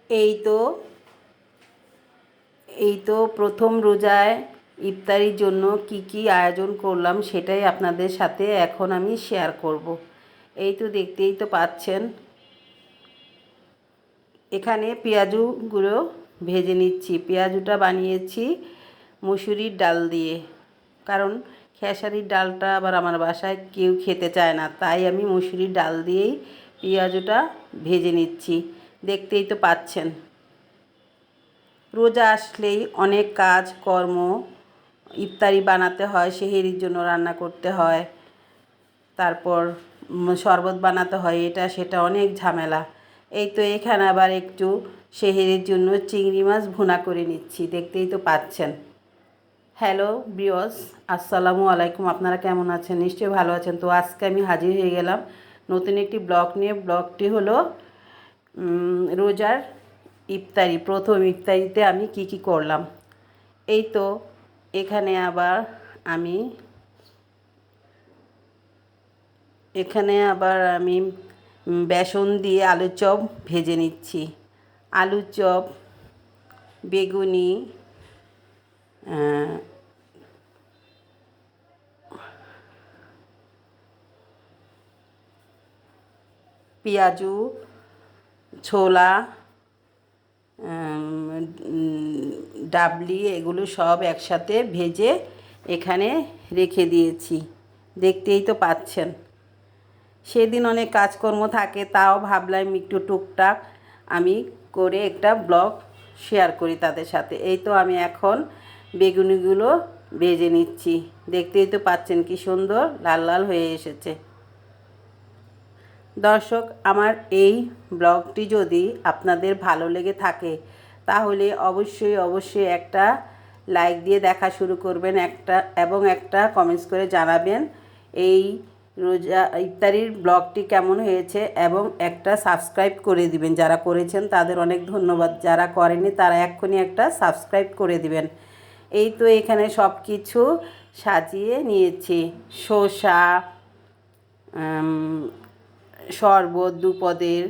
এই তো প্রথম রোজায় ইফতারির জন্য কি আয়োজন করলাম সেটাই আপনাদের সাথে এখন আমি শেয়ার করব। এই তো দেখতেই তো পাচ্ছেন, এখানে পেঁয়াজুগুলো ভেজে নিচ্ছি। পেঁয়াজুটা বানিয়েছি মুসুরির ডাল দিয়ে, কারণ খেসারির ডালটা আবার আমার বাসায় কেউ খেতে চায় না, তাই আমি মুসুরির ডাল দিয়েই পেঁয়াজুটা ভেজে নিচ্ছি। দেখতেই তো পাচ্ছেন, রোজা আসলেই অনেক কাজ কর্ম, ইফতারি বানাতে হয়, সেহরির জন্য রান্না করতে হয়, তারপর শরবত বানাতে হয়, এটা সেটা অনেক ঝামেলা। এই তো এখানে আবার একটু সেহরির জন্য চিংড়ি মাছ ভুনা করে নিচ্ছি, দেখতেই তো পাচ্ছেন। হ্যালো ভিউয়ার্স, আসসালামু আলাইকুম। আপনারা কেমন আছেন? নিশ্চয়ই ভালো আছেন। তো আজকে আমি হাজির হয়ে গেলাম নতুন একটি ব্লগ নিয়ে। ব্লগটি হলো রোজার ইফতারি, প্রথম ইফতারিতে আমি কি করলাম। এই তো এখানে আবার আমি বেসন দিয়ে আলুর চপ ভেজে নিচ্ছি। আলুর চপ, বেগুনি, পেঁয়াজু, ছোলা, ডাবলি, এগুলো সব একসাথে ভেজে এখানে রেখে দিয়েছি, দেখতেই তো পাচ্ছেন। সেদিন অনেক কাজকর্ম থাকে, তাও ভাবলাম একটু টুকটাক আমি করে একটা ব্লগ শেয়ার করি তাদের সাথে। এই তো আমি এখন বেগুনিগুলো ভেজে নিচ্ছি, দেখতেই তো পাচ্ছেন কি সুন্দর লাল লাল হয়ে এসেছে। দর্শক, আমার এই ব্লগটি যদি আপনাদের ভালো লেগে থাকে তাহলে অবশ্যই একটা লাইক দিয়ে দেখা শুরু করবেন, একটা কমেন্টস করে জানাবেন এই রোজা ইফতারির ব্লগটি কেমন হয়েছে, এবং একটা সাবস্ক্রাইব করে দিবেন। যারা করেছেন তাদের অনেক ধন্যবাদ, যারা করেনি তারা এক্ষুনি একটা সাবস্ক্রাইব করে দিবেন। এই তো এখানে সব কিছু সাজিয়ে নিয়েছি, শসা, শরবত 2 পদের,